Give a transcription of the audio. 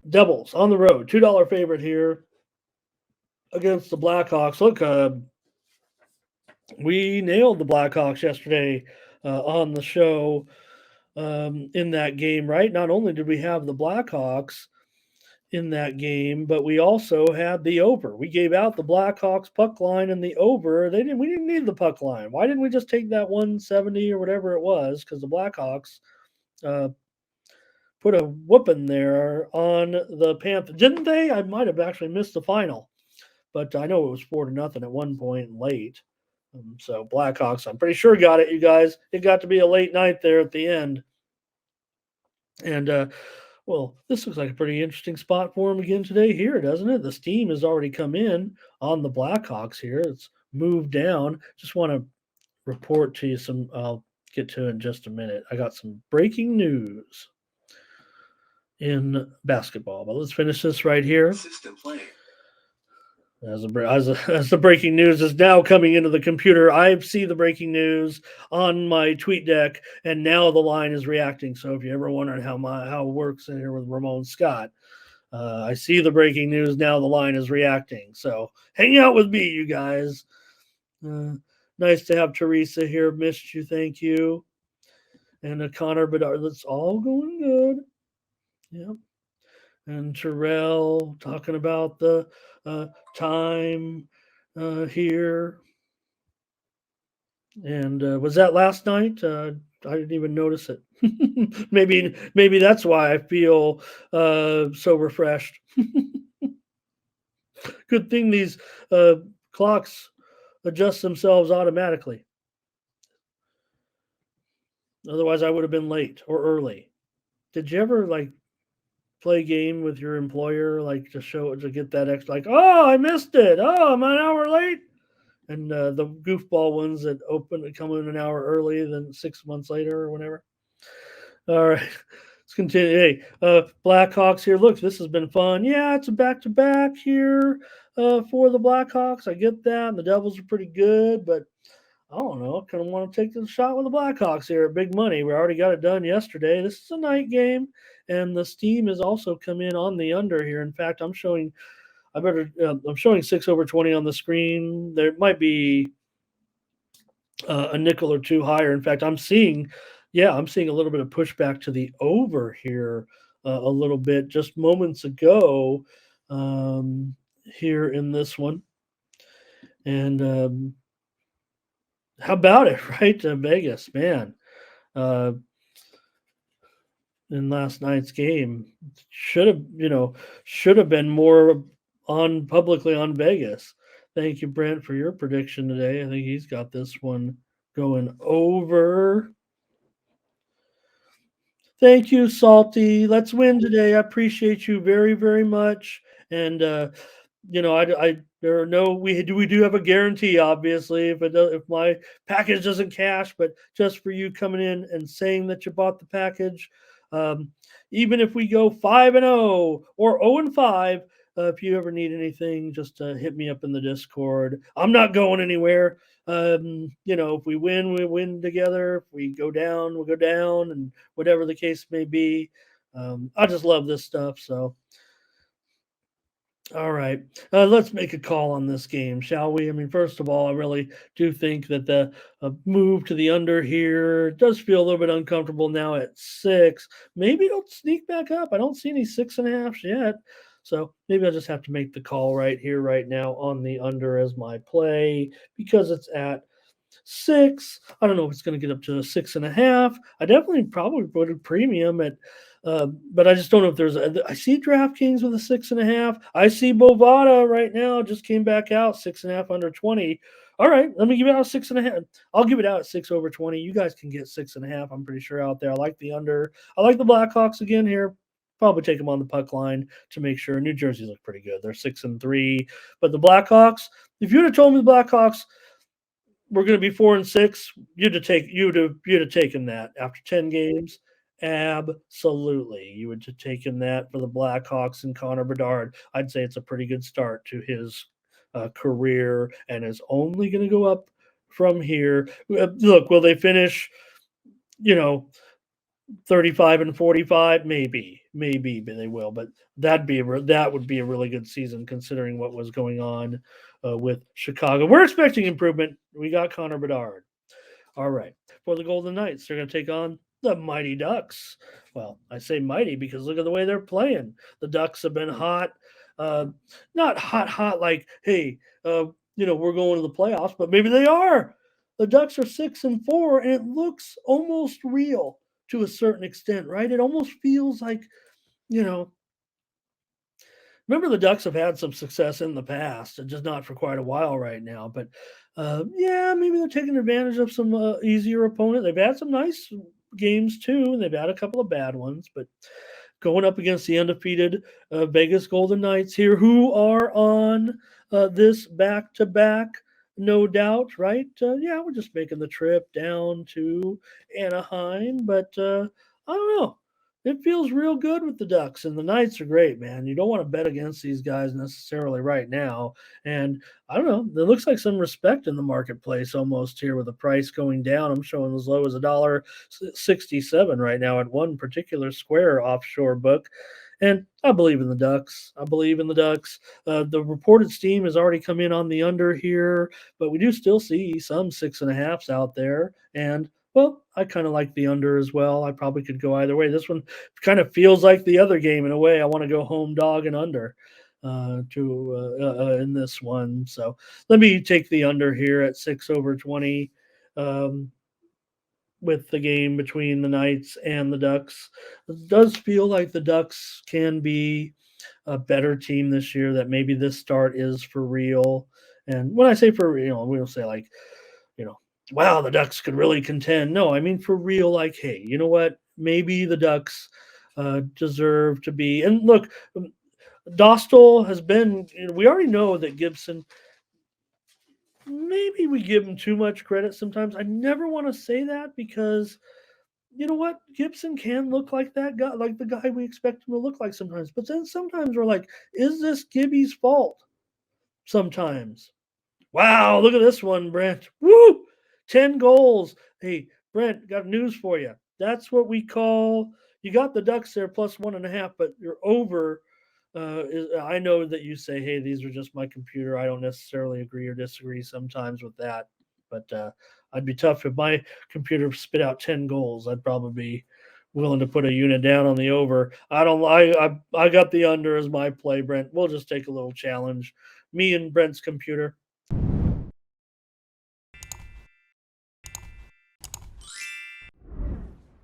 Devils on the road, $2 favorite here against the Blackhawks. Look, we nailed the Blackhawks yesterday on the show in that game, right? Not only did we have the Blackhawks in that game, but we also had the over. We gave out the Blackhawks puck line and the over. We didn't need the puck line. Why didn't we just take that 170 or whatever it was? Because the Blackhawks uh, put a whooping there on the Panthers, didn't they? I might have actually missed the final, but I know it was 4-0 at one point late. So Blackhawks, I'm pretty sure got it, you guys. It got to be a late night there at the end, and well, this looks like a pretty interesting spot for him again today here, doesn't it? The steam has already come in on the Blackhawks here. It's moved down. Just want to report to you some. I'll get to it in just a minute. I got some breaking news in basketball, but let's finish this right here. System play. As the breaking news is now coming into the computer, I see the breaking news on my tweet deck, and now the line is reacting. So if you ever wondered how it works in here with Ramon Scott, I see the breaking news now. The line is reacting. So hang out with me, you guys. Nice to have Teresa here. Missed you. Thank you. And Connor Bedard. That's all going good. Yep. And Terrell talking about the time here. And was that last night? I didn't even notice it. maybe that's why I feel so refreshed. Good thing these clocks adjust themselves automatically. Otherwise, I would have been late or early. Did you ever play a game with your employer, to get that extra, oh, I missed it. Oh, I'm an hour late. And the goofball ones that come in an hour early than 6 months later or whatever. All right, let's continue. Hey, Blackhawks here. Look, this has been fun. Yeah, it's a back-to-back here for the Blackhawks. I get that. And the Devils are pretty good, but I don't know. I kind of want to take the shot with the Blackhawks here at big money. We already got it done yesterday. This is a night game, and the steam has also come in on the under here. In fact, I'm showing 6/20 on the screen. There might be a nickel or two higher. In fact, I'm seeing a little bit of pushback to the over here a little bit just moments ago here in this one. And how about it, right? Vegas, man. In last night's game, should have been more on publicly on Vegas. Thank you, Brent, for your prediction today. I think he's got this one going over. Thank you, Salty. Let's win today. I appreciate you very, very much. And we do have a guarantee, obviously, if my package doesn't cash, but just for you coming in and saying that you bought the package, even if we go 5-0 or 0-5, if you ever need anything, just hit me up in the Discord. I'm not going anywhere. If we win together. If we go down, we'll go down, and whatever the case may be. I just love this stuff. So, all right, let's make a call on this game, shall we? I mean, first of all, I really do think that the move to the under here does feel a little bit uncomfortable now at 6. Maybe it'll sneak back up. I don't see any 6.5s yet. So maybe I'll just have to make the call right here, right now on the under as my play because it's at 6. I don't know if it's going to get up to 6.5. I definitely probably put a premium at, but I just don't know if I see DraftKings with a 6.5. I see Bovada right now just came back out 6.5 under 20. All right, let me give it out 6.5. I'll give it out at 6/20. You guys can get 6.5. I'm pretty sure out there. I like the under. I like the Blackhawks again here. Probably take them on the puck line to make sure. New Jersey look pretty good. They're 6-3, but the Blackhawks. If you would have told me the Blackhawks we're going to be 4-6, you'd have taken that after 10 games. Absolutely, you would have taken that for the Blackhawks and Connor Bedard. I'd say it's a pretty good start to his career, and is only going to go up from here. Look, will they finish? 35-45, maybe. maybe they will, but that would be a really good season considering what was going on with Chicago. We're expecting improvement. We got Connor Bedard. All right. For the Golden Knights, they're going to take on the Mighty Ducks. Well, I say mighty because look at the way they're playing. The Ducks have been hot. Uh, Not hot, hot like, hey, we're going to the playoffs, but maybe they are. The Ducks are 6-4, and it looks almost real to a certain extent, right? It almost feels like, you know, remember the Ducks have had some success in the past, just not for quite a while right now. But yeah, maybe they're taking advantage of some easier opponent. They've had some nice games too, and they've had a couple of bad ones. But going up against the undefeated Vegas Golden Knights here, who are on this back-to-back, no doubt, right? Yeah, we're just making the trip down to Anaheim, but I don't know. It feels real good with the Ducks, and the Knights are great, man. You don't want to bet against these guys necessarily right now. And I don't know. There looks like some respect in the marketplace almost here with the price going down. I'm showing as low as $1.67 right now at one particular Square offshore book. And I believe in the Ducks. I believe in the Ducks. The reported steam has already come in on the under here, but we do still see some 6.5s out there. And well, I kind of like the under as well. I probably could go either way. This one kind of feels like the other game in a way. I want to go home dog and under in this one. So let me take the under here at 6/20 um, with the game between the Knights and the Ducks. It does feel like the Ducks can be a better team this year, that maybe this start is for real. And when I say for real, we don't say like, you know, wow, the Ducks could really contend. No, I mean for real, like, hey, you know what? Maybe the Ducks deserve to be. And look, Dostal has been, we already know that Gibson, maybe we give him too much credit sometimes. I never want to say that because you know what? Gibson can look like that guy, like the guy we expect him to look like sometimes. But then sometimes we're like, is this Gibby's fault? Sometimes. Wow, look at this one, Brent. Woo! 10 goals. Hey, Brent, got news for you. That's what we call, you got the Ducks there plus 1.5, but you're over. I know that you say, hey, these are just my computer. I don't necessarily agree or disagree sometimes with that. But I'd be tough if my computer spit out 10 goals. I'd probably be willing to put a unit down on the over. I don't. I got the under as my play, Brent. We'll just take a little challenge. Me and Brent's computer.